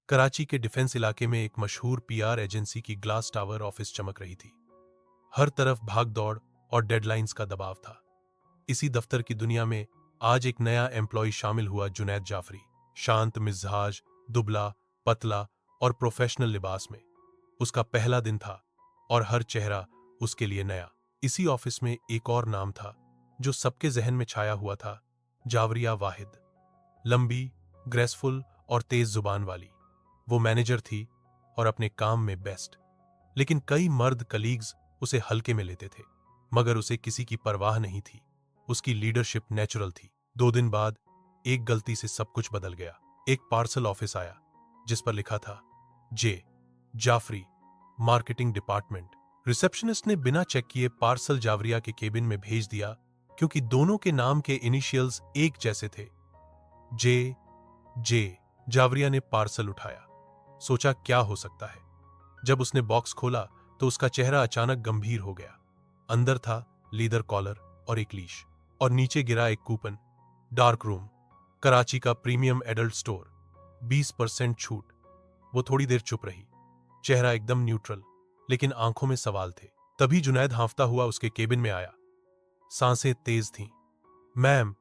कराची के डिफेंस इलाके में एक मशहूर पीआर एजेंसी की ग्लास टावर ऑफिस चमक रही थी। हर तरफ भाग दौड़ और डेडलाइंस का दबाव था। इसी दफ्तर की दुनिया में आज एक नया एम्प्लॉय शामिल हुआ, जुनैद जाफरी। शांत मिजाज, दुबला पतला और प्रोफेशनल लिबास में। उसका पहला दिन था और हर चेहरा उसके लिए नया। इसी ऑफिस में एक और नाम था जो सबके जहन में छाया हुआ था, जावरिया वाहिद। लंबी, ग्रेसफुल और तेज जुबान वाली वो मैनेजर थी और अपने काम में बेस्ट। लेकिन कई मर्द कलीग्स उसे हल्के में लेते थे, मगर उसे किसी की परवाह नहीं थी। उसकी लीडरशिप नेचुरल थी। 2 दिन बाद एक गलती से सब कुछ बदल गया। एक पार्सल ऑफिस आया जिस पर लिखा था जे जाफरी, मार्केटिंग डिपार्टमेंट। रिसेप्शनिस्ट ने बिना चेक किए पार्सल जावरिया के केबिन में भेज दिया, क्योंकि दोनों के नाम के इनिशियल्स एक जैसे थे, जे जे। जावरिया ने पार्सल उठाया, सोचा क्या हो सकता है। जब उसने बॉक्स खोला तो उसका चेहरा अचानक गंभीर हो गया। अंदर था लीदर कॉलर और एक लीश, और नीचे गिरा एक कूपन। डार्क रूम, कराची का प्रीमियम एडल्ट स्टोर, 20% छूट। वो थोड़ी देर चुप रही, चेहरा एकदम न्यूट्रल, लेकिन आंखों में सवाल थे। तभी जुनैद हांफता हुआ उसके केबिन में आया। सांसें तेज थीं। मैम,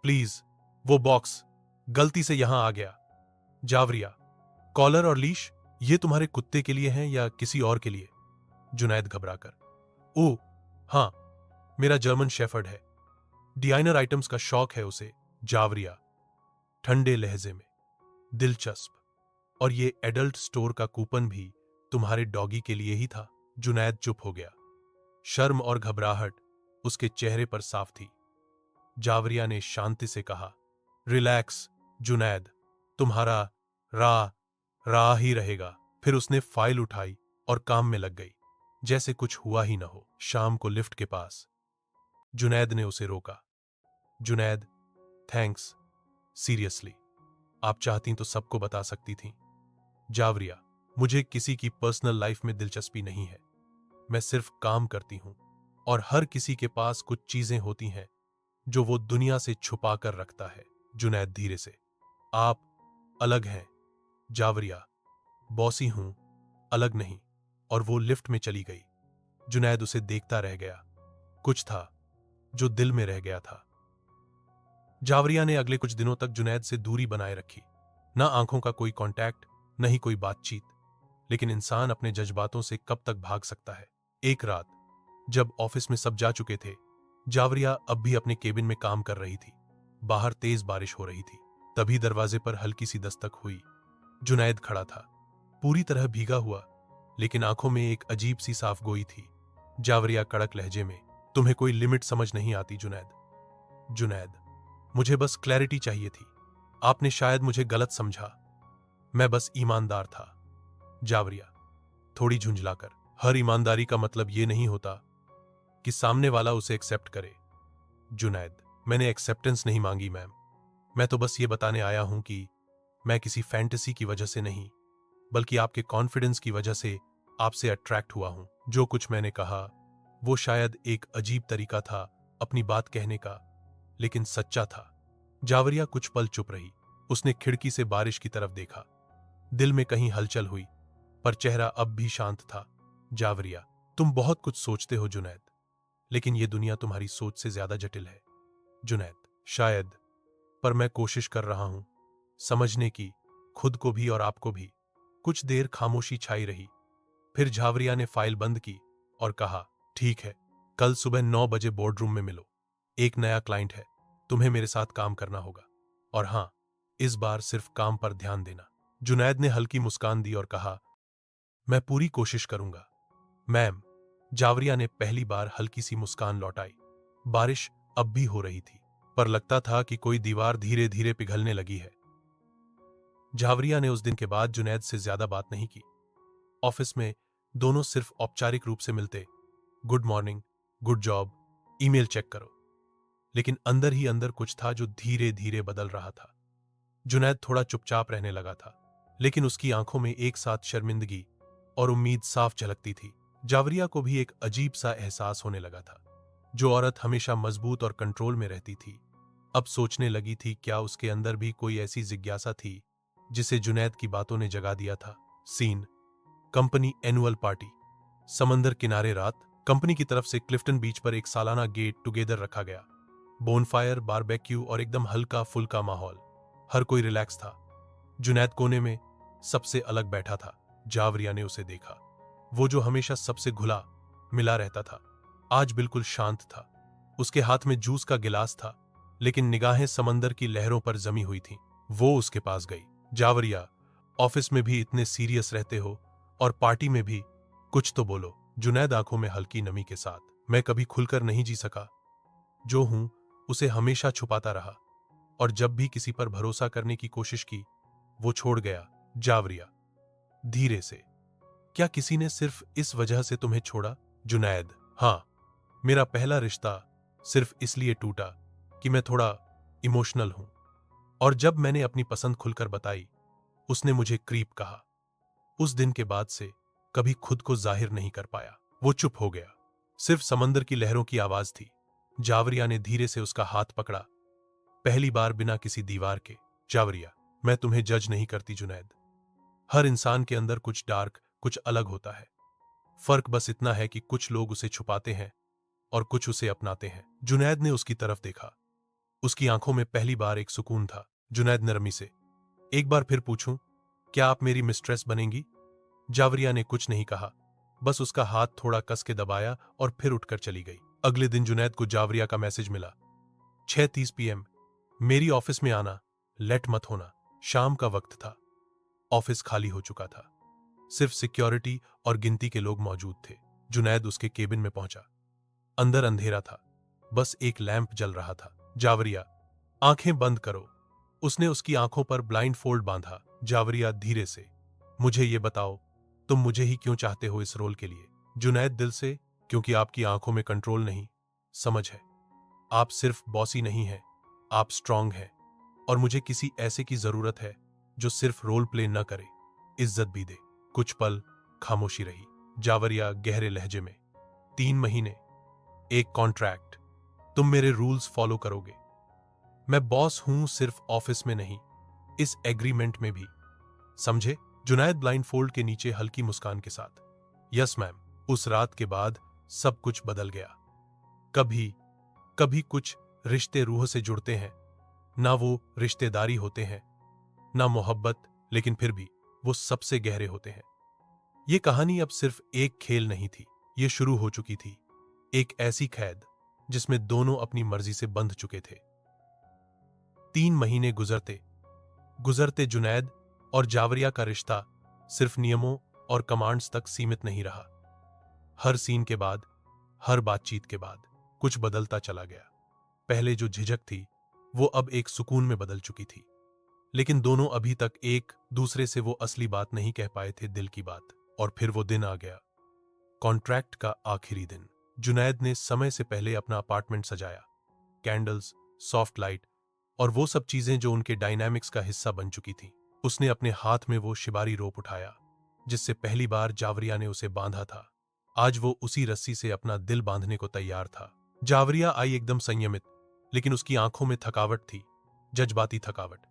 प्लीज, वो बॉक्स गलती से यहां आ गया। जावरिया, कॉलर और लीश ये तुम्हारे कुत्ते के लिए हैं या किसी और के लिए? जुनैद घबराकर, ओह हाँ, मेरा जर्मन शेफर्ड है, डिजाइनर आइटम्स का शौक है उसे। जावरिया, ठंडे लहजे में, दिलचस्प। और ये एडल्ट स्टोर का कूपन भी तुम्हारे डॉगी के लिए ही था? जुनैद चुप हो गया। शर्म और घबराहट उसके चेहरे पर साफ थी। जावरिया ने शांति से कहा, रिलैक्स जुनैद, तुम्हारा रा रा ही रहेगा। फिर उसने फाइल उठाई और काम में लग गई, जैसे कुछ हुआ ही न हो। शाम को लिफ्ट के पास जुनैद ने उसे रोका। जुनैद, थैंक्स, सीरियसली, आप चाहती तो सबको बता सकती थी। जावरिया, मुझे किसी की पर्सनल लाइफ में दिलचस्पी नहीं है। मैं सिर्फ काम करती हूं, और हर किसी के पास कुछ चीजें होती हैं जो वो दुनिया से छुपा कर रखता है। जुनैद धीरे से, आप अलग हैं। जावरिया, बॉसी हूं, अलग नहीं। और वो लिफ्ट में चली गई। जुनैद उसे देखता रह गया। कुछ था जो दिल में रह गया था। जावरिया ने अगले कुछ दिनों तक जुनैद से दूरी बनाए रखी। ना आंखों का कोई कांटेक्ट, न ही कोई बातचीत। लेकिन इंसान अपने जज्बातों से कब तक भाग सकता है। एक रात जब ऑफिस में सब जा चुके थे, जावरिया अब भी अपने केबिन में काम कर रही थी। बाहर तेज बारिश हो रही थी। तभी दरवाजे पर हल्की सी दस्तक हुई। जुनैद खड़ा था, पूरी तरह भीगा हुआ, लेकिन आंखों में एक अजीब सी साफगोई थी। जावरिया कड़क लहजे में, तुम्हें कोई लिमिट समझ नहीं आती जुनैद। जुनैद, मुझे बस क्लैरिटी चाहिए थी। आपने शायद मुझे गलत समझा। मैं बस ईमानदार था। जावरिया, थोड़ी झुंझलाकर, हर ईमानदारी का मतलब यह नहीं होता कि सामने वाला उसे एक्सेप्ट करे। जुनैद, मैंने एक्सेप्टेंस नहीं मांगी मैम। मैं तो बस ये बताने आया हूं कि मैं किसी फैंटेसी की वजह से नहीं, बल्कि आपके कॉन्फिडेंस की वजह से आपसे अट्रैक्ट हुआ हूं। जो कुछ मैंने कहा वो शायद एक अजीब तरीका था अपनी बात कहने का, लेकिन सच्चा था। जावरिया कुछ पल चुप रही। उसने खिड़की से बारिश की तरफ देखा। दिल में कहीं हलचल हुई, पर चेहरा अब भी शांत था। जावरिया, तुम बहुत कुछ सोचते हो जुनैद, लेकिन यह दुनिया तुम्हारी सोच से ज्यादा जटिल है। जुनैद, शायद, पर मैं कोशिश कर रहा हूं समझने की, खुद को भी और आपको भी। कुछ देर खामोशी छाई रही। फिर जावरिया ने फाइल बंद की और कहा, ठीक है, कल सुबह 9 बजे बोर्ड रूम में मिलो। एक नया क्लाइंट है, तुम्हें मेरे साथ काम करना होगा। और हां, इस बार सिर्फ काम पर ध्यान देना। जुनैद ने हल्की मुस्कान दी और कहा, मैं पूरी कोशिश करूंगा मैम। जावरिया ने पहली बार हल्की सी मुस्कान लौटाई। बारिश अब भी हो रही थी, पर लगता था कि कोई दीवार धीरे धीरे पिघलने लगी है। जावरिया ने उस दिन के बाद जुनैद से ज्यादा बात नहीं की। ऑफिस में दोनों सिर्फ औपचारिक रूप से मिलते, good morning, good job, email check करो। लेकिन अंदर ही अंदर कुछ था जो धीरे धीरे बदल रहा था। जुनैद थोड़ा चुपचाप रहने लगा था, लेकिन उसकी आंखों में एक साथ शर्मिंदगी और उम्मीद साफ झलकती थी। जावरिया को भी एक अजीब सा एहसास होने लगा था। जो औरत हमेशा मजबूत और कंट्रोल में रहती थी, अब सोचने लगी थी क्या उसके अंदर भी कोई ऐसी जिज्ञासा थी जिसे जुनैद की बातों ने जगा दिया था। Scene company annual party. समंदर किनारे रात। कंपनी की तरफ से क्लिफ्टन बीच पर एक सालाना गेट टुगेदर रखा गया। बोनफायर, बारबेक्यू और एकदम हल्का फुल्का माहौल। हर कोई रिलैक्स था। जुनैद कोने में सबसे अलग बैठा था। जावरिया ने उसे देखा। वो जो हमेशा सबसे घुला मिला रहता था, आज बिल्कुल शांत था। उसके हाथ में जूस का गिलास था, लेकिन निगाहें समंदर की लहरों पर जमी हुई थीं। वो उसके पास गई। जावरिया, ऑफिस में भी इतने सीरियस रहते हो और पार्टी में भी, कुछ तो बोलो। जुनैद आंखों में हल्की नमी के साथ, मैं कभी खुलकर नहीं जी सका। जो हूं उसे हमेशा छुपाता रहा, और जब भी किसी पर भरोसा करने की कोशिश की, वो छोड़ गया। जावरिया धीरे से, क्या किसी ने सिर्फ इस वजह से तुम्हें छोड़ा? जुनैद, हां, मेरा पहला रिश्ता सिर्फ इसलिए टूटा कि मैं थोड़ा इमोशनल हूं, और जब मैंने अपनी पसंद खुलकर बताई, उसने मुझे क्रीप कहा। उस दिन के बाद से कभी खुद को जाहिर नहीं कर पाया। वो चुप हो गया। सिर्फ समंदर की लहरों की आवाज थी। जावरिया ने धीरे से उसका हाथ पकड़ा, पहली बार बिना किसी दीवार के। जावरिया, मैं तुम्हें जज नहीं करती जुनैद। हर इंसान के अंदर कुछ डार्क, कुछ अलग होता है। फर्क बस इतना है कि कुछ लोग उसे छुपाते हैं और कुछ उसे अपनाते हैं। जुनैद ने उसकी तरफ देखा। उसकी आंखों में पहली बार एक सुकून था। जुनैद नरमी से, एक बार फिर पूछूं, क्या आप मेरी मिस्ट्रेस बनेंगी? जावरिया ने कुछ नहीं कहा, बस उसका हाथ थोड़ा कस के दबाया और फिर उठकर चली गई। अगले दिन जुनैद को जावरिया का मैसेज मिला। 6:30 PM, मेरी ऑफिस में आना, लेट मत होना। शाम का वक्त था। ऑफिस खाली हो चुका था। सिर्फ सिक्योरिटी और गिनती के लोग मौजूद थे। जुनैद उसके केबिन में पहुंचा। अंदर अंधेरा था, बस एक लैंप जल रहा था। जावरिया, आंखें बंद करो। उसने उसकी आंखों पर ब्लाइंड फोल्ड बांधा। जावरिया धीरे से, मुझे ये बताओ, तुम मुझे ही क्यों चाहते हो इस रोल के लिए? जुनैद दिल से, क्योंकि आपकी आंखों में कंट्रोल नहीं, समझ है। आप सिर्फ बॉसी नहीं हैं, आप स्ट्रांग हैं, और मुझे किसी ऐसे की जरूरत है जो सिर्फ रोल प्ले न करे, इज्जत भी दे। कुछ पल खामोशी रही। जावरिया गहरे लहजे में, 3 महीने, एक कॉन्ट्रैक्ट, तुम मेरे रूल्स फॉलो करोगे। मैं बॉस हूं, सिर्फ ऑफिस में नहीं, इस एग्रीमेंट में भी, समझे? जुनैद ब्लाइंड फोल्ड के नीचे हल्की मुस्कान के साथ, यस मैम। उस रात के बाद सब कुछ बदल गया। कभी कभी कुछ रिश्ते रूह से जुड़ते हैं, ना वो रिश्तेदारी होते हैं, ना मोहब्बत, लेकिन फिर भी वो सबसे गहरे होते हैं। ये कहानी अब सिर्फ एक खेल नहीं थी, ये शुरू हो चुकी थी एक ऐसी कैद जिसमें दोनों अपनी मर्जी से बंध चुके थे। 3 महीने गुजरते गुजरते जुनैद और जावरिया का रिश्ता सिर्फ नियमों और कमांड्स तक सीमित नहीं रहा। हर सीन के बाद, हर बातचीत के बाद कुछ बदलता चला गया। पहले जो झिझक थी, वो अब एक सुकून में बदल चुकी थी। लेकिन दोनों अभी तक एक दूसरे से वो असली बात नहीं कह पाए थे, दिल की बात। और फिर वो दिन आ गया, कॉन्ट्रैक्ट का आखिरी दिन। जुनैद ने समय से पहले अपना अपार्टमेंट सजाया। कैंडल्स, सॉफ्ट लाइट और वो सब चीजें जो उनके डायनामिक्स का हिस्सा बन चुकी थी। उसने अपने हाथ में वो शिबारी रोप उठाया जिससे पहली बार जावरिया ने उसे बांधा था। आज वो उसी रस्सी से अपना दिल बांधने को तैयार था। जावरिया आई एकदम संयमित, लेकिन उसकी आंखों में थकावट थी, जज्बाती थकावट।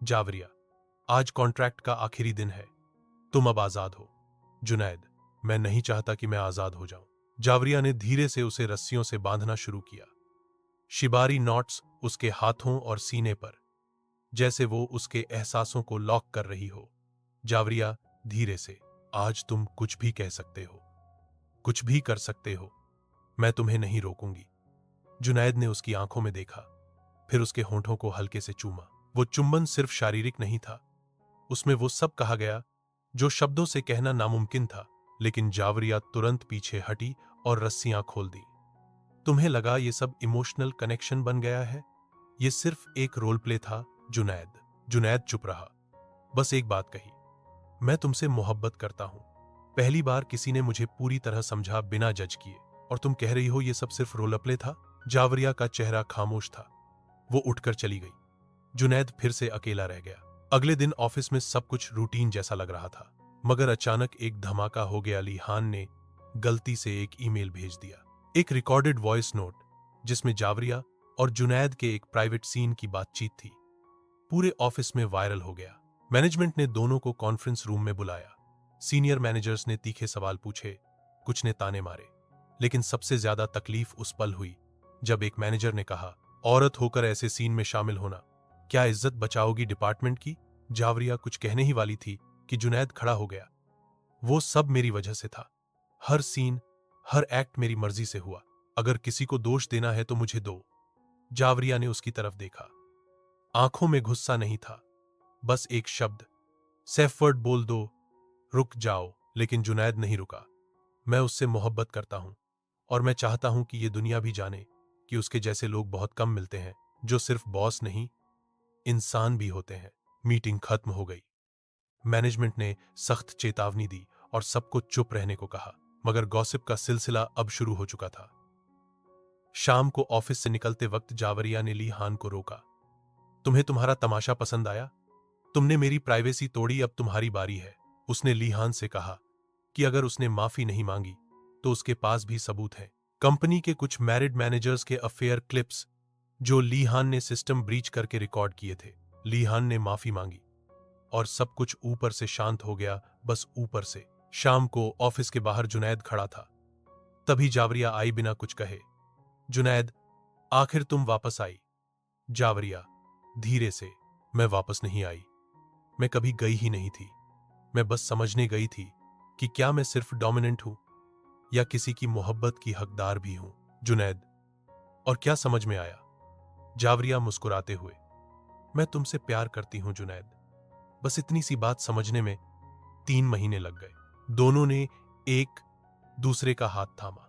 जावरिया, आज कॉन्ट्रैक्ट का आखिरी दिन है, तुम अब आजाद हो। जुनैद, मैं नहीं चाहता कि मैं आजाद हो जाऊं। जावरिया ने धीरे से उसे रस्सियों से बांधना शुरू किया। शिबारी नॉट्स उसके हाथों और सीने पर, जैसे वो उसके एहसासों को लॉक कर रही हो। जावरिया धीरे से, आज तुम कुछ भी कह सकते हो, कुछ भी कर सकते हो, मैं तुम्हें नहीं रोकूंगी। जुनैद ने उसकी आंखों में देखा, फिर उसके होंठों को हल्के से चूमा। वो चुंबन सिर्फ शारीरिक नहीं था, उसमें वो सब कहा गया जो शब्दों से कहना नामुमकिन था। लेकिन जावरिया तुरंत पीछे हटी और रस्सियां खोल दी। तुम्हें लगा ये सब इमोशनल कनेक्शन बन गया है? ये सिर्फ एक रोल प्ले था जुनैद। जुनैद चुप रहा, बस एक बात कही, मैं तुमसे मोहब्बत करता हूं। पहली बार किसी ने मुझे पूरी तरह समझा बिना जज किए, और तुम कह रही हो ये सब सिर्फ रोल प्ले था? जावरिया का चेहरा खामोश था। वो उठकर चली गई। जुनैद फिर से अकेला रह गया। अगले दिन ऑफिस में सब कुछ रूटीन जैसा लग रहा था, मगर अचानक एक धमाका हो गया। लिहान ने गलती से एक ईमेल भेज दिया, एक रिकॉर्डेड वॉइस नोट जिसमें जावरिया और जुनैद के एक प्राइवेट सीन की बातचीत थी। पूरे ऑफिस में वायरल हो गया। मैनेजमेंट ने दोनों को कॉन्फ्रेंस रूम में बुलाया। सीनियर मैनेजर्स ने तीखे सवाल पूछे, कुछ ने ताने मारे, लेकिन सबसे ज्यादा तकलीफ उस पल हुई जब एक मैनेजर ने कहा, औरत होकर ऐसे सीन में शामिल होना, क्या इज्जत बचाओगी डिपार्टमेंट की? जावरिया कुछ कहने ही वाली थी कि जुनैद खड़ा हो गया। वो सब मेरी वजह से था। हर सीन, हर एक्ट मेरी मर्जी से हुआ। अगर किसी को दोष देना है तो मुझे दो। जावरिया ने उसकी तरफ देखा। आंखों में गुस्सा नहीं था, बस एक शब्द, सेफवर्ड बोल दो, रुक जाओ। लेकिन जुनैद नहीं रुका। मैं उससे मोहब्बत करता हूं और मैं चाहता हूं कि ये दुनिया भी जाने कि उसके जैसे लोग बहुत कम मिलते हैं, जो सिर्फ बॉस नहीं, इंसान भी होते हैं। मीटिंग खत्म हो गई। मैनेजमेंट ने सख्त चेतावनी दी और सबको चुप रहने को कहा, मगर गॉसिप का सिलसिला अब शुरू हो चुका था। शाम को ऑफिस से निकलते वक्त जावरिया ने ली हान को रोका। तुम्हें तुम्हारा तमाशा पसंद आया? तुमने मेरी प्राइवेसी तोड़ी, अब तुम्हारी बारी है। उसने लीहान से कहा कि अगर उसने माफी नहीं मांगी तो उसके पास भी सबूत है। कंपनी के कुछ मैरिड मैनेजर्स के अफेयर क्लिप्स जो लीहान ने सिस्टम ब्रीच करके रिकॉर्ड किए थे। लीहान ने माफी मांगी और सब कुछ ऊपर से शांत हो गया, बस ऊपर से। शाम को ऑफिस के बाहर जुनैद खड़ा था। तभी जावरिया आई बिना कुछ कहे। जुनैद, आखिर तुम वापस आई। जावरिया धीरे से, मैं वापस नहीं आई। मैं कभी गई ही नहीं थी। मैं बस समझने गई थी कि क्या मैं सिर्फ डोमिनेंट हूं या किसी की मोहब्बत की हकदार भी हूं। जुनैद, और क्या समझ में आया? जावरिया मुस्कुराते हुए, मैं तुमसे प्यार करती हूं जुनैद। बस इतनी सी बात समझने में 3 महीने लग गए। दोनों ने एक दूसरे का हाथ थामा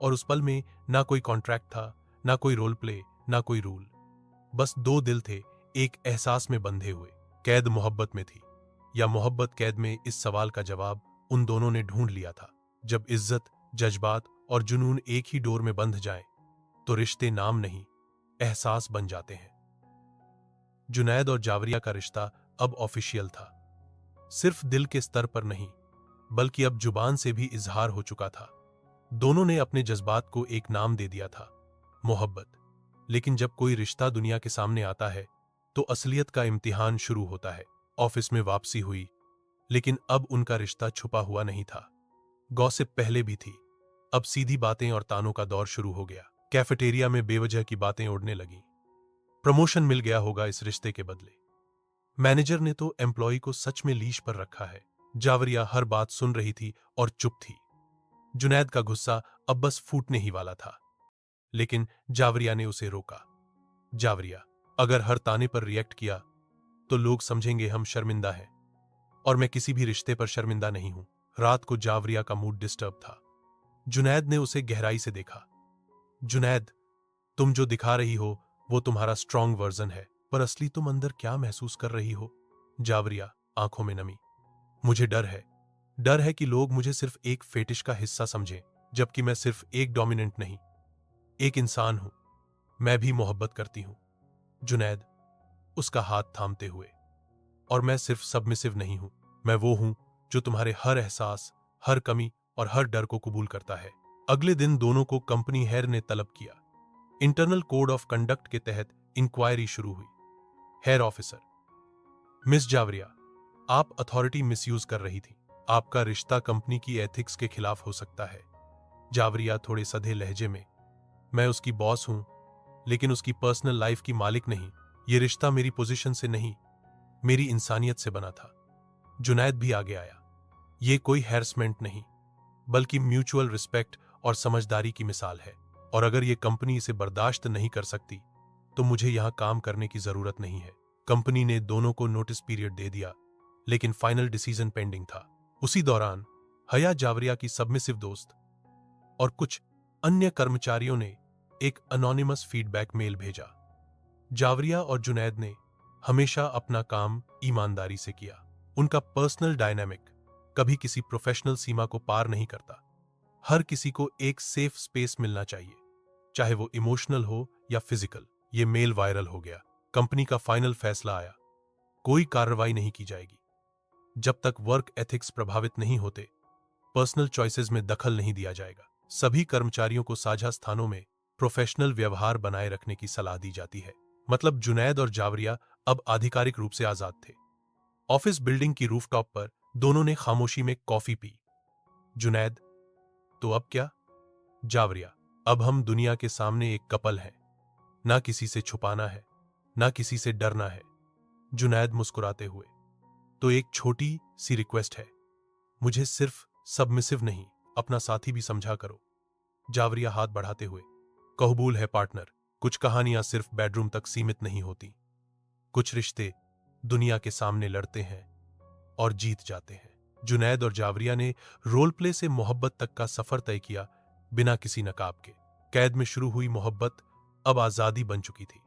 और उस पल में ना कोई कॉन्ट्रैक्ट था, ना कोई रोल प्ले, ना कोई रूल। बस 2 दिल थे एक एहसास में बंधे हुए। कैद मोहब्बत में थी या मोहब्बत कैद में? इस सवाल का जवाब उन दोनों ने ढूंढ लिया था। जब इज्जत, जज्बात और जुनून एक ही डोर में बंध जाएं, तो रिश्ते नाम नहीं, एहसास बन जाते हैं। जुनैद और जावरिया का रिश्ता अब ऑफिशियल था। सिर्फ दिल के स्तर पर नहीं, बल्कि अब जुबान से भी इजहार हो चुका था। दोनों ने अपने जज्बात को एक नाम दे दिया था, मोहब्बत। लेकिन जब कोई रिश्ता दुनिया के सामने आता है तो असलियत का इम्तिहान शुरू होता है। ऑफिस में वापसी हुई, लेकिन अब उनका रिश्ता छुपा हुआ नहीं था। गॉसिप पहले भी थी, अब सीधी बातें और तानों का दौर शुरू हो गया। कैफेटेरिया में बेवजह की बातें उड़ने लगीं। प्रमोशन मिल गया होगा इस रिश्ते के बदले। मैनेजर ने तो एम्प्लॉय को सच में लीश पर रखा है। जावरिया हर बात सुन रही थी और चुप थी। जुनैद का गुस्सा अब बस फूटने ही वाला था, लेकिन जावरिया ने उसे रोका। जावरिया, अगर हर ताने पर रिएक्ट किया तो लोग समझेंगे हम शर्मिंदा हैं, और मैं किसी भी रिश्ते पर शर्मिंदा नहीं हूं। रात को जावरिया का मूड डिस्टर्ब था। जुनैद ने उसे गहराई से देखा। जुनैद, तुम जो दिखा रही हो वो तुम्हारा स्ट्रॉन्ग वर्जन है, पर असली तुम अंदर क्या महसूस कर रही हो? जावरिया, आंखों में नमी, मुझे डर है। डर है कि लोग मुझे सिर्फ एक फेटिश का हिस्सा समझें, जबकि मैं सिर्फ एक डोमिनेंट नहीं, एक इंसान हूं। मैं भी मोहब्बत करती हूं। जुनैद, उसका हाथ थामते हुए, और मैं सिर्फ सबमिसिव नहीं हूं, मैं वो हूं जो तुम्हारे हर एहसास, हर कमी और हर डर को कबूल करता है। अगले दिन दोनों को कंपनी हेड ने तलब किया। इंटरनल कोड ऑफ कंडक्ट के तहत इंक्वायरी शुरू हुई। हेयर ऑफिसर, मिस जावरिया, आप अथॉरिटी मिसयूज कर रही थी। आपका रिश्ता कंपनी की एथिक्स के खिलाफ हो सकता है। जावरिया थोड़े सधे लहजे में, मैं उसकी बॉस हूं, लेकिन उसकी पर्सनल लाइफ की मालिक नहीं। यह रिश्ता मेरी पोजीशन से नहीं, मेरी इंसानियत से बना था। जुनैद भी आगे आया। यह कोई हैरेसमेंट नहीं, बल्कि म्यूचुअल रिस्पेक्ट और समझदारी की मिसाल है। और अगर यह कंपनी इसे बर्दाश्त नहीं कर सकती तो मुझे यहां काम करने की जरूरत नहीं है। कंपनी ने दोनों को नोटिस पीरियड दे दिया, लेकिन फाइनल डिसीजन पेंडिंग था। उसी दौरान हया, जावरिया की सबमिसिव दोस्त, और कुछ अन्य कर्मचारियों ने एक अनोनिमस फीडबैक मेल भेजा। जावरिया और जुनैद ने हमेशा अपना काम ईमानदारी से किया। उनका पर्सनल डायनामिक कभी किसी प्रोफेशनल सीमा को पार नहीं करता। हर किसी को एक सेफ स्पेस मिलना चाहिए, चाहे वो इमोशनल हो या फिजिकल। ये मेल वायरल हो गया। कंपनी का फाइनल फैसला आया, कोई कार्रवाई नहीं की जाएगी जब तक वर्क एथिक्स प्रभावित नहीं होते। पर्सनल चॉइसेस में दखल नहीं दिया जाएगा। सभी कर्मचारियों को साझा स्थानों में प्रोफेशनल व्यवहार बनाए रखने की सलाह दी जाती है। मतलब जुनैद और जावरिया अब आधिकारिक रूप से आजाद थे। ऑफिस बिल्डिंग की रूफटॉप पर दोनों ने खामोशी में कॉफी पी। जुनैद, तो अब क्या? जावरिया, अब हम दुनिया के सामने एक कपल हैं। ना किसी से छुपाना है, ना किसी से डरना है। जुनैद मुस्कुराते हुए, तो एक छोटी सी रिक्वेस्ट है, मुझे सिर्फ सबमिसिव नहीं, अपना साथी भी समझा करो। जावरिया हाथ बढ़ाते हुए, कबूल है पार्टनर। कुछ कहानियां सिर्फ बेडरूम तक सीमित नहीं होती। कुछ रिश्ते दुनिया के सामने लड़ते हैं और जीत जाते हैं। जुनैद और जावरिया ने रोल प्ले से मोहब्बत तक का सफर तय किया, बिना किसी नकाब के। कैद में शुरू हुई मोहब्बत अब आजादी बन चुकी थी।